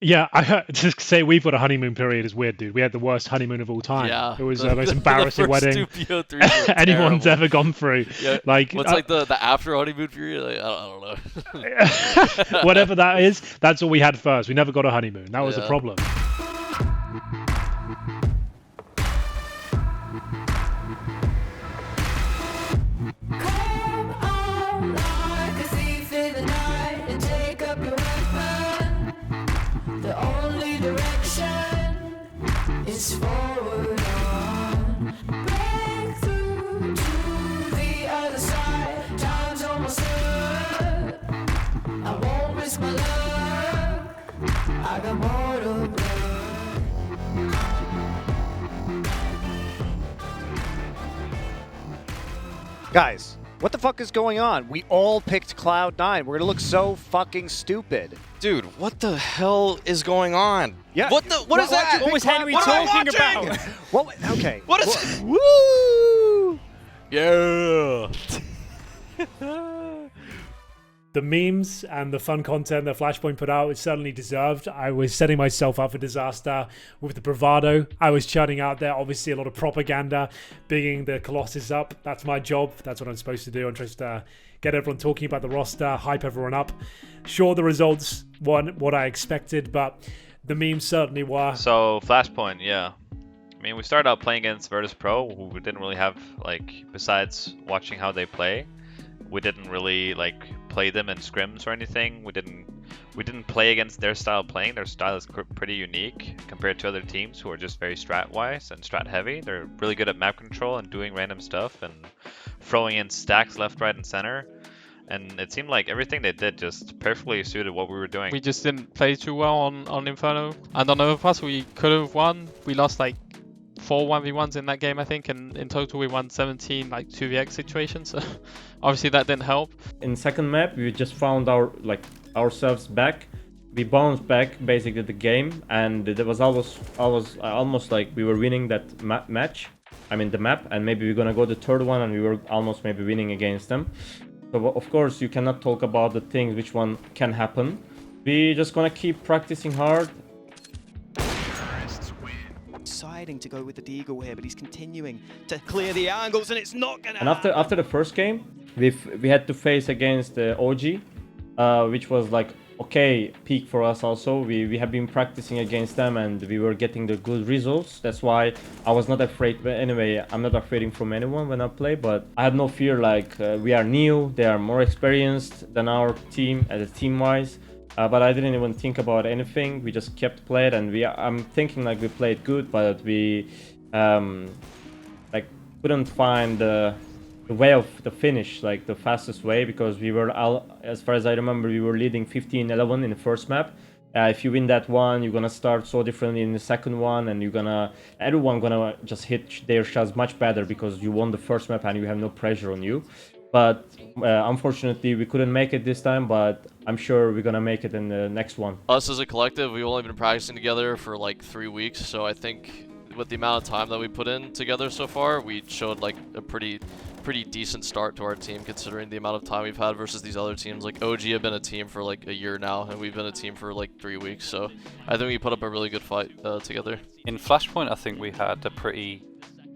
Yeah, I just say we've got a honeymoon period is weird, dude. We had the worst honeymoon of all time. Yeah, It was the most embarrassing the first wedding two BO3s were anyone's terrible. ever gone through. Yeah, Like, what's like the after honeymoon period? Like, I don't know. whatever that is, that's all we had first. We never got a honeymoon. That was the Yeah. problem. Is forward on, break through to the other side. Time's almost up. I won't risk my luck. I got more to prove. Guys, what the fuck is going on? We all picked Cloud9. We're gonna look so fucking stupid. Dude, what the hell is going on? Yeah. What is that? What was Henry talking about? What? Okay. What is? Woo! Yeah. The memes and the fun content that Flashpoint put out is certainly deserved. I was setting myself up for disaster with the bravado. I was churning out there, obviously, a lot of propaganda, bigging the Colossus up. That's my job. That's what I'm supposed to do. I'm just get everyone talking about the roster, hype everyone up. Sure, the results weren't what I expected, but the memes certainly were. So, Flashpoint, yeah. I mean, we started out playing against Virtus Pro, who we didn't really have, like, besides watching how they play, we didn't really, like, play them in scrims or anything. We didn't play against their style of playing. Their style is pretty unique compared to other teams who are just very strat-wise and strat-heavy. They're really good at map control and doing random stuff and throwing in stacks left, right, and center. And it seemed like everything they did just perfectly suited what we were doing. We just didn't play too well on Inferno. And on Overpass, we could have won. We lost like 4 1v1s in that game, I think, and in total we won 17 like 2vx situations. So obviously that didn't help. In second map, we just found ourselves back. We bounced back basically the game, and it was almost like we were winning that match. I mean the map, and maybe we're gonna go the third one, and we were almost maybe winning against them. So of course you cannot talk about the things which one can happen. We just gonna keep practicing hard. Deciding to go with the Deagle here, but he's continuing to clear the angles, and it's not gonna. And after the first game, we had to face against OG, which was like okay peak for us also. We have been practicing against them, and we were getting the good results. That's why I was not afraid. But anyway, I'm not afraid from anyone when I play, but I had no fear. Like we are new, they are more experienced than our team as a team-wise. But I didn't even think about anything. We just kept playing, and I'm thinking like we played good, but we like couldn't find the way of the finish, like the fastest way, because we were, as far as I remember, we were leading 15-11 in the first map. If you win that one, you're gonna start so differently in the second one, and everyone gonna just hit their shots much better because you won the first map and you have no pressure on you. But unfortunately, we couldn't make it this time, but I'm sure we're gonna make it in the next one. Us as a collective, we've only been practicing together for like 3 weeks, so I think with the amount of time that we put in together so far, we showed like a pretty decent start to our team considering the amount of time we've had versus these other teams. Like OG have been a team for like a year now, and we've been a team for like 3 weeks, so I think we put up a really good fight together. In Flashpoint, I think we had a pretty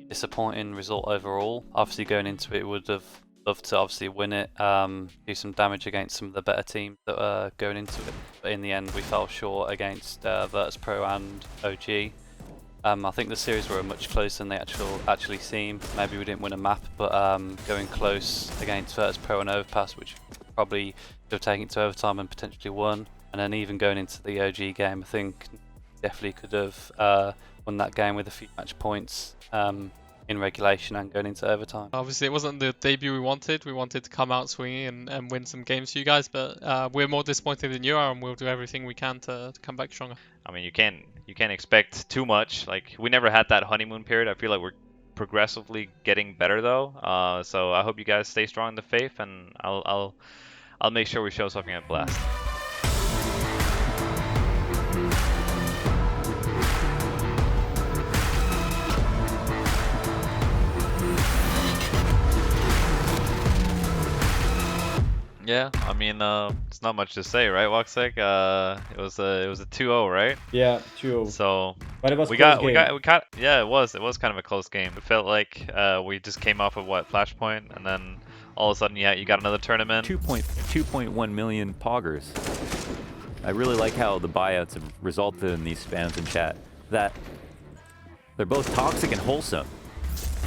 disappointing result overall. Obviously going into it, would have loved to obviously win it, do some damage against some of the better teams that are going into it, but in the end we fell short against Virtus Pro and OG. I think the series were much closer than they actually seem. Maybe we didn't win a map, but going close against Virtus Pro and Overpass, which probably could have taken it to overtime and potentially won. And then even going into the OG game, I think definitely could have won that game with a few match points in regulation and going into overtime. Obviously it wasn't the debut we wanted. We wanted to come out swinging and win some games for you guys, but we're more disappointed than you are, and we'll do everything we can to come back stronger. I mean, you can't expect too much. Like, we never had that honeymoon period. I feel like we're progressively getting better though. So I hope you guys stay strong in the faith, and I'll make sure we show something at Blast. Yeah, I mean, it's not much to say, right, Woxic? It was a 2-0, right? Yeah, 2-0. So But it was we close got game. yeah, it was kind of a close game. It felt like we just came off of what, Flashpoint, and then all of a sudden, yeah, you got another tournament. 2.1 million poggers. I really like how the buyouts have resulted in these spams in chat. That they're both toxic and wholesome.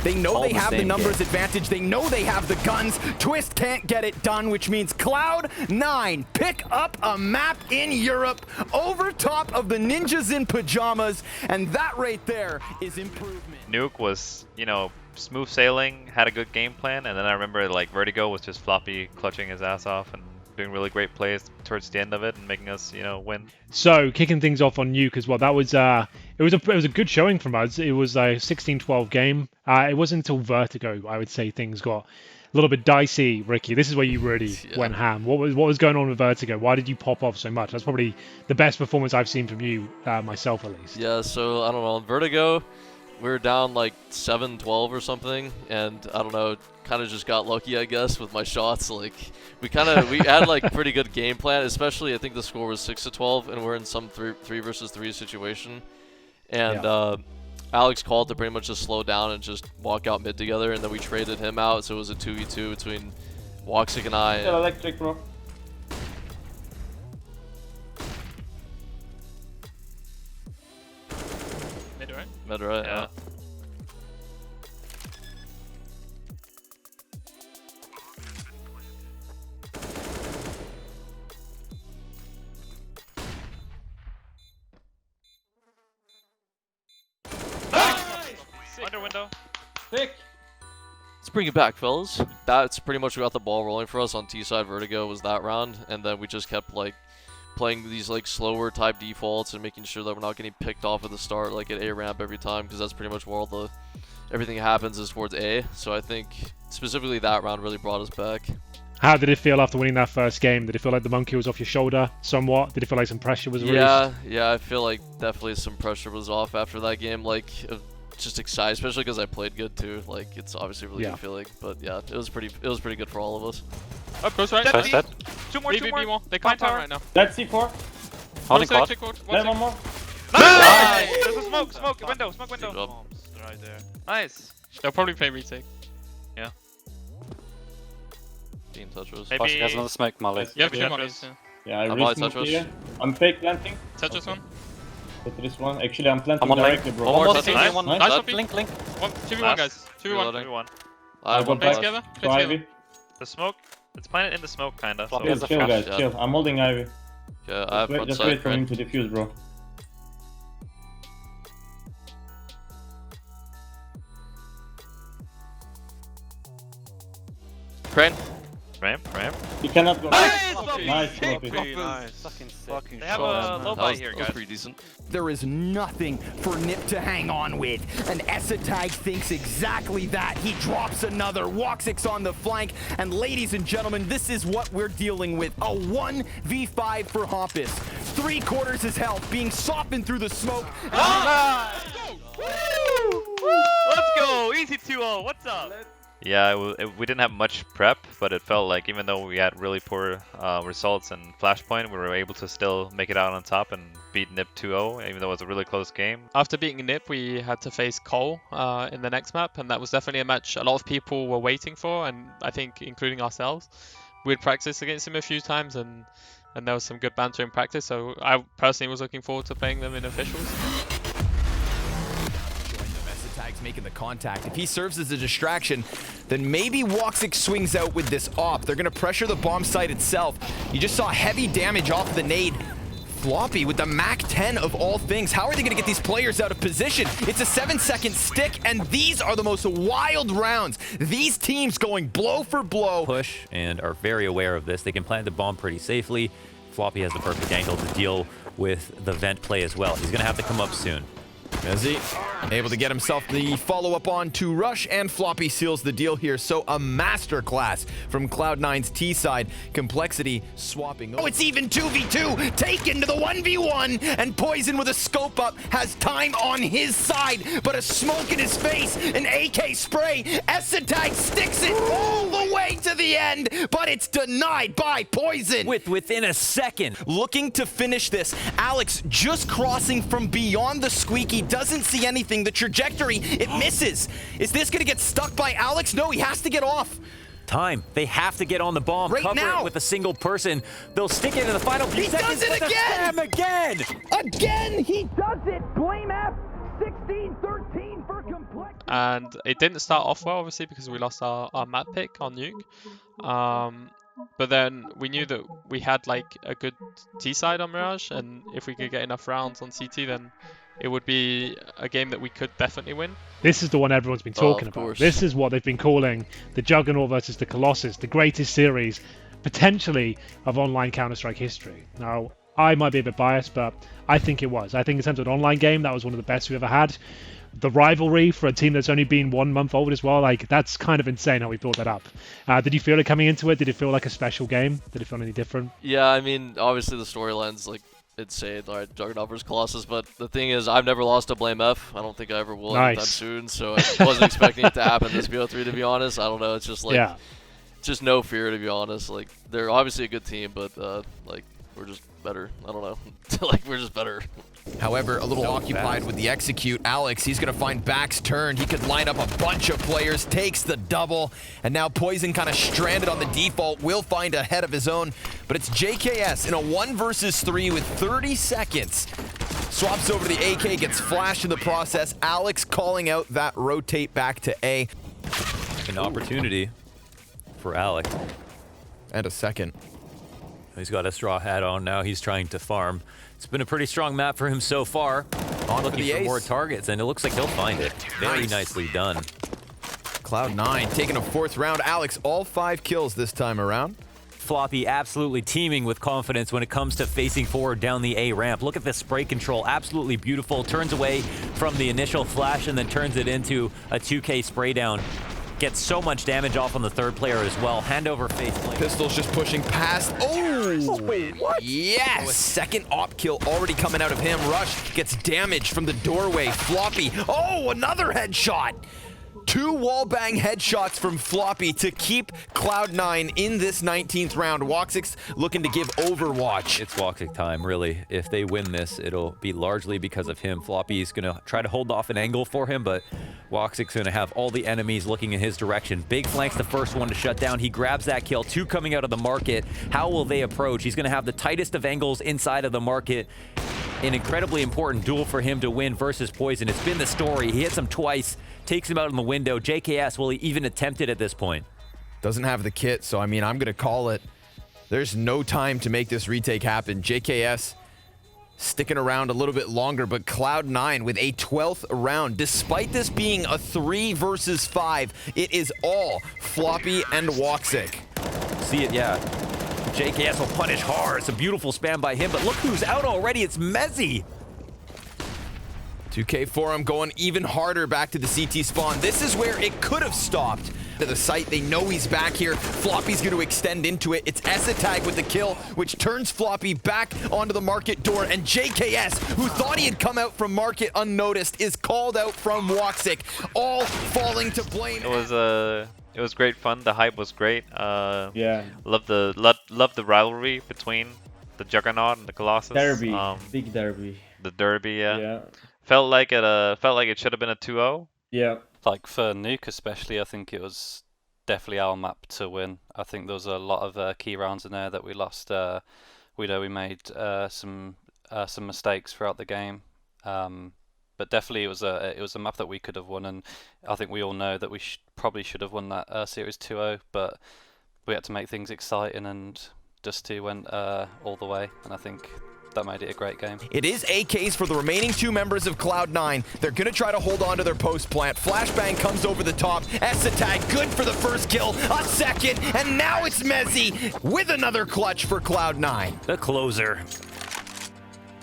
They know All they the have the same numbers game. advantage. They know they have the guns. Twist can't get it done, which means Cloud9 pick up a map in Europe over top of the ninjas in pajamas, and that right there is improvement. Nuke was, you know, smooth sailing, had a good game plan, and then I remember like Vertigo was just floppy clutching his ass off and doing really great plays towards the end of it and making us, you know, win. So kicking things off on Nuke as well. That was it was a good showing from us. It was a 16-12 game. It wasn't until Vertigo I would say things got a little bit dicey. Ricky, this is where you really went ham. What was going on with Vertigo? Why did you pop off so much? That's probably the best performance I've seen from you, myself at least. Yeah, so I don't know. On Vertigo, we were down like 7-12 or something, and I don't know, kind of just got lucky, I guess, with my shots. Like we had like pretty good game plan, especially I think the score was 6-12, and we're in some 3 versus 3 situation, and Alex called to pretty much just slow down and just walk out mid together, and then we traded him out, so it was a 2v2 between Woxic and I. Still electric, bro. Mid, right? Mid, right? Yeah. Under window. Sick. Let's bring it back, fellas. That's pretty much what got the ball rolling for us on T-side. Vertigo was that round, and then we just kept like playing these like slower type defaults and making sure that we're not getting picked off at the start, like at A ramp every time, because that's pretty much where all everything happens is towards A. So I think specifically that round really brought us back. How did it feel after winning that first game? Did it feel like the monkey was off your shoulder somewhat? Did it feel like some pressure was released? Yeah, I feel like definitely some pressure was off after that game. Like, just excited, especially because I played good too. Like, it's obviously a really good feeling. But yeah, it was pretty good for all of us. Up close right. Close dead. Two more. They can't tower right now. Let's see 4. Holding quad. Then one more. Nice! There's a smoke window. Right there. Nice. They'll probably play retake. Yeah. Team touchers. Flash has another smoke, Molly. Yeah, Yeah, two mollies. Yeah, I I'm risk Tetris. here. I'm fake planting. Tetris one. Tetris one. Actually, I'm planting I'm on directly, link. bro. One more Nice. CT, one. Nice. Nice, Link, Poppy. link. 2v1 guys. 2v1. Reloading. I I got won Play back. together. To Play together. Ivy. The smoke. It's planted in the smoke, kinda. Floppy So. has a Chill, flash. guys, Yeah. chill. I'm holding Ivy. Yeah, I have front Just side. wait for him Crane. to defuse, bro. Crane. Ramp. He cannot go. Nice, Nice, Floppy. Fucking sick. They have a low That buy was, here, that was guys. pretty decent. There is nothing for Nip to hang on with. And SyncID thinks exactly that. He drops another. Woxic's on the flank. And ladies and gentlemen, this is what we're dealing with. A 1v5 for Hompus. 3/4 his health, being softened through the smoke. Let's go! Easy 2-0. What's up? Yeah, we didn't have much prep, but it felt like even though we had really poor results in Flashpoint, we were able to still make it out on top and beat Nip 2-0, even though it was a really close game. After beating Nip, we had to face Cole in the next map, and that was definitely a match a lot of people were waiting for, and I think including ourselves. We'd practiced against him a few times, and there was some good banter in practice, so I personally was looking forward to playing them in officials. SyncID's making the contact. If he serves as a distraction, then maybe Woxic swings out with this op. They're going to pressure the bomb site itself. You just saw heavy damage off the nade. Floppy with the Mac 10 of all things. How are they going to get these players out of position? It's a 7-second stick, and these are the most wild rounds. These teams going blow for blow. Push and are very aware of this. They can plant the bomb pretty safely. Floppy has the perfect angle to deal with the vent play as well. He's going to have to come up soon. Mezzi able to get himself the follow-up on to Rush, and Floppy seals the deal here. So a masterclass from Cloud9's T side. Complexity swapping. Oh, it's even 2v2. Taken to the 1v1, and Poison with a scope up has time on his side, but a smoke in his face, an AK spray. SyncID sticks it all the way to the end, but it's denied by Poison. Within a second. Looking to finish this. Alex just crossing from beyond the squeaky, doesn't see anything. The trajectory, it misses. Is this gonna get stuck by Alex? No, he has to get off. Time. They have to get on the bomb. Right Cover now. It with a single person. They'll stick it in the final few seconds. He does it again! Again! Again, he does it! Blame F, 16-13 for Complex. And it didn't start off well, obviously, because we lost our map pick on Nuke. But then we knew that we had like a good T side on Mirage, and if we could get enough rounds on CT, then it would be a game that we could definitely win. This is the one everyone's been talking about. Course. This is what they've been calling the Juggernaut versus the Colossus, the greatest series, potentially, of online Counter-Strike history. Now, I might be a bit biased, but I think it was. I think in terms of an online game, that was one of the best we ever had. The rivalry for a team that's only been 1 month old as well, like, that's kind of insane how we built that up. Did you feel it coming into it? Did it feel like a special game? Did it feel any different? Yeah, I mean, obviously the storyline's like insane, alright, Juggernaut versus Colossus, but the thing is, I've never lost to Blame F. I don't think I ever will anytime soon, so I wasn't expecting it to happen this BO3, to be honest. I don't know, it's just like, just no fear, to be honest. Like, they're obviously a good team, but like, we're just better. I don't know. Like, we're just better. However, a little occupied with the execute. Alex, he's going to find back's turn. He could line up a bunch of players, takes the double, and now Poison kind of stranded on the default, will find a head of his own, but it's JKS in a 1 versus 3 with 30 seconds. Swaps over to the AK, gets flashed in the process. Alex calling out that rotate back to A. An opportunity for Alex. And a second. He's got a straw hat on now. He's trying to farm. It's been a pretty strong map for him so far. Looking for more targets, and it looks like he'll find it. Very nicely done. Cloud9 taking a 4th round. Alex, all 5 kills this time around. Floppy absolutely teeming with confidence when it comes to facing forward down the A ramp. Look at this spray control, absolutely beautiful. Turns away from the initial flash and then turns it into a 2K spray down. Gets so much damage off on the 3rd player as well. Hand over face play. Pistol's just pushing past. Oh! Wait, what? Yes! Oh, a second op kill already coming out of him. Rush gets damaged from the doorway. Floppy. Oh, another headshot! 2 wallbang headshots from Floppy to keep Cloud9 in this 19th round. Woxic looking to give Overwatch. It's Woxic time, really. If they win this, it'll be largely because of him. Floppy's going to try to hold off an angle for him, but Woxic's going to have all the enemies looking in his direction. Big Flank's the first one to shut down. He grabs that kill. 2 coming out of the market. How will they approach? He's going to have the tightest of angles inside of the market. An incredibly important duel for him to win versus Poison. It's been the story. He hits him twice, takes him out in the window. JKS, will he even attempt it at this point? Doesn't have the kit, so I mean, I'm going to call it. There's no time to make this retake happen. JKS sticking around a little bit longer, but Cloud9 with a 12th round. Despite this being a 3 versus 5, it is all Floppy and Woxic. See it, yeah. JKS will punish hard. It's a beautiful spam by him, but look who's out already. It's Mezzi. 2K for him, going even harder back to the CT spawn. This is where it could have stopped. To the site, they know he's back here. Floppy's going to extend into it. It's SyncID with the kill, which turns Floppy back onto the market door. And JKS, who thought he had come out from market unnoticed, is called out from Woxic, all falling to blame. It was great fun. The hype was great. Yeah. Love the rivalry between the Juggernaut and the Colossus. Derby, big derby. The derby, yeah. Yeah. Felt like it should have been a 2-0. Yeah. Like for Nuke especially, I think it was definitely our map to win. I think there was a lot of key rounds in there that we lost. We know we made some mistakes throughout the game. But definitely it was a map that we could have won, and I think we all know that we probably should have won that series 2-0, but we had to make things exciting, and just 2 went all the way, and I think that made it a great game. It is AKs for the remaining 2 members of Cloud9. They're going to try to hold on to their post plant. Flashbang comes over the top. SyncID good for the first kill. A second, and now it's Mezzi with another clutch for Cloud9. The closer.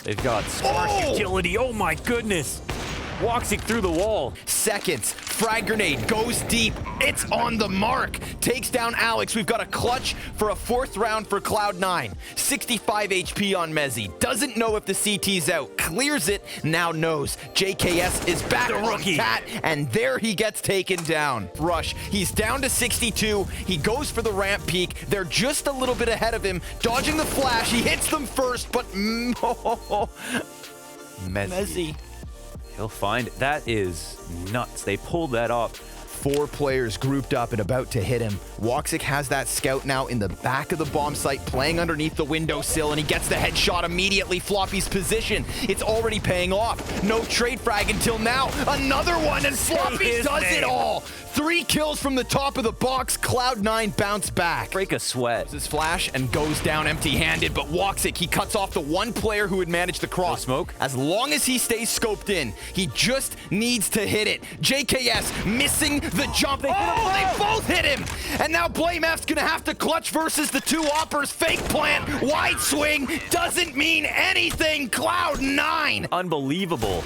They've got sparse utility. Oh my goodness. Woxic through the wall. Seconds. Frag grenade goes deep. It's on the mark. Takes down Alex. We've got a clutch for a 4th round for Cloud9. 65 HP on Mezzy. Doesn't know if the CT's out. Clears it. Now knows. JKS is back on Cat, and there he gets taken down. Rush. He's down to 62. He goes for the ramp peak. They're just a little bit ahead of him. Dodging the flash. He hits them first, but Mezzy. He'll find it. That is nuts. They pulled that off. 4 players grouped up and about to hit him. Woxic has that scout now in the back of the bomb site, playing underneath the windowsill, and he gets the headshot immediately. Floppy's position, it's already paying off. No trade frag until now. Another one, and Floppy does it all. 3 kills from the top of the box. Cloud9 bounce back. Break a sweat. His flash and goes down empty-handed, but Woxic, he cuts off the one player who had managed the cross. No smoke. As long as he stays scoped in, he just needs to hit it. JKS missing the jump. They both hit him! And now Blame F's gonna have to clutch versus the 2 oppers. Fake plant, wide swing, doesn't mean anything. Cloud9! Unbelievable.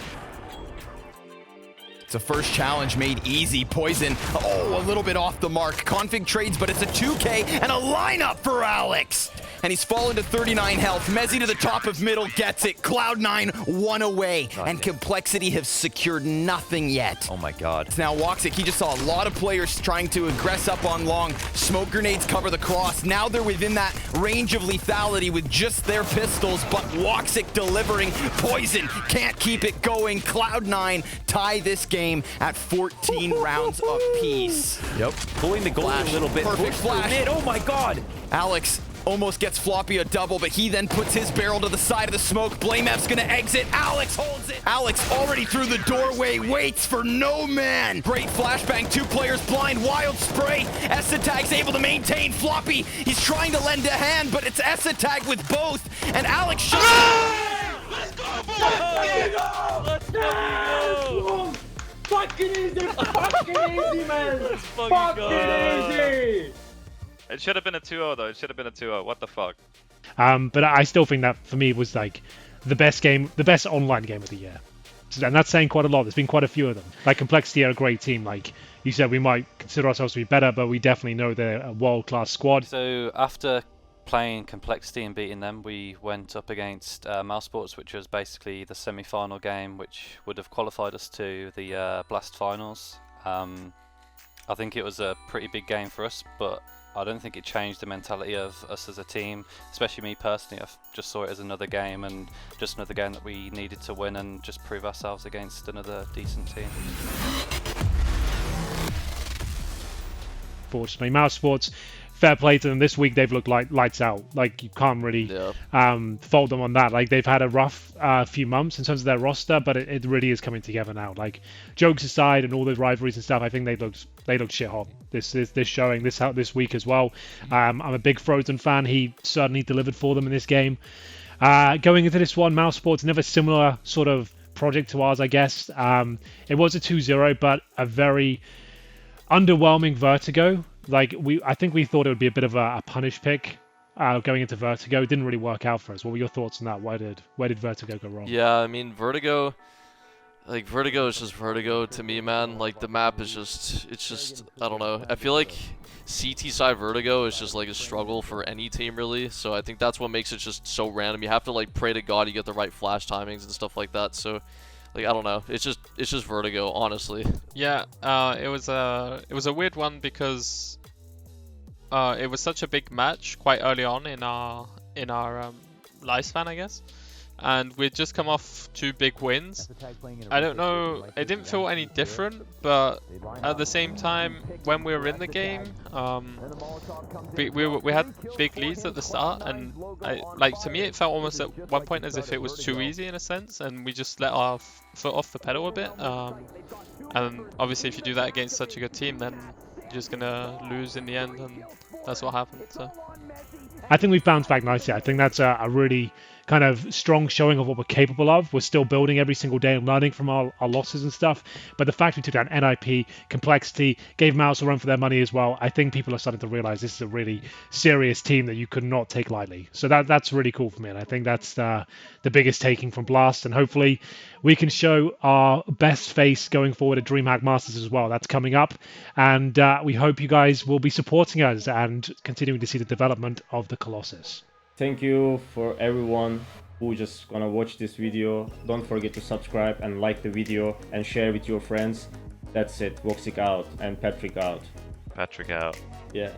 It's a first challenge made easy. Poison, a little bit off the mark. Config trades, but it's a 2K and a lineup for Alex. And he's fallen to 39 health. Mezzy to the top of middle gets it. Cloud9 1 away. And Complexity have secured nothing yet. Oh my god. It's now Woxic. He just saw a lot of players trying to aggress up on long. Smoke grenades cover the cross. Now they're within that range of lethality with just their pistols, but Woxic delivering. Poison can't keep it going. Cloud9 tie this game at 14 rounds apiece. Yep. Pulling the goal a little bit. Perfect flash. Oh my god. Alex almost gets Floppy a double, but he then puts his barrel to the side of the smoke. Blame F's gonna exit. Alex holds it. Alex already through the doorway, waits for no man. Great flashbang, 2 players blind, wild spray. S-Tag's able to maintain Floppy. He's trying to lend a hand, but it's S-Tag with both, and Alex shows Let's go, boys! Let's go! Fucking easy! Fucking easy, man! Let's fucking easy! It should have been a 2-0 though. It should have been a 2-0. What the fuck? But I still think that for me was like the best game, the best online game of the year. And that's saying quite a lot. There's been quite a few of them. Like Complexity are a great team. Like you said, we might consider ourselves to be better, but we definitely know they're a world-class squad. So after playing Complexity and beating them, we went up against Mousesports, which was basically the semi-final game, which would have qualified us to the Blast finals. I think it was a pretty big game for us, but I don't think it changed the mentality of us as a team, especially me personally. I just saw it as another game, and just another game that we needed to win and just prove ourselves against another decent team. Fortunately, Mousesports, fair play to them. This week they've looked like lights out. Like you can't really fault them on that. Like they've had a rough few months in terms of their roster, but it really is coming together now. Like jokes aside and all the rivalries and stuff, I think they looked shit hot. This showing this week as well. I'm a big Frozen fan. He certainly delivered for them in this game. Going into this one, Mousesports, another similar sort of project to ours, I guess. It was a 2-0, but a very underwhelming Vertigo. Like I think we thought it would be a bit of a punish pick going into Vertigo. It didn't really work out for us. What were your thoughts on that? Where did Vertigo go wrong? Yeah, I mean Vertigo is just Vertigo to me, man. Like the map is just I don't know. I feel like CT side Vertigo is just like a struggle for any team really. So I think that's what makes it just so random. You have to like pray to God you get the right flash timings and stuff like that. So like I don't know. It's just Vertigo, honestly. Yeah, it was a weird one because it was such a big match quite early on in our lifespan, I guess. And we'd just come off 2 big wins. I don't know, it didn't feel any different, but at the same time, when we were in the game, we had big leads at the start, and to me it felt almost at one point as if it was too easy in a sense, and we just let our foot off the pedal a bit. And obviously if you do that against such a good team, then you're just gonna lose in the end, and that's what happened. So I think we've bounced back nicely. I think that's a really kind of strong showing of what we're capable of. We're still building every single day and learning from our losses and stuff. But the fact we took down NIP, Complexity, gave Mouse a run for their money as well, I think people are starting to realize this is a really serious team that you could not take lightly. So that's really cool for me, and I think that's the biggest taking from Blast, and hopefully we can show our best face going forward at DreamHack Masters as well. That's coming up, and we hope you guys will be supporting us and continuing to see the development of the Colossus. Thank you for everyone who just gonna watch this video. Don't forget to subscribe and like the video and share with your friends. That's it. Voxic out and Patrick out. Patrick out. Yeah.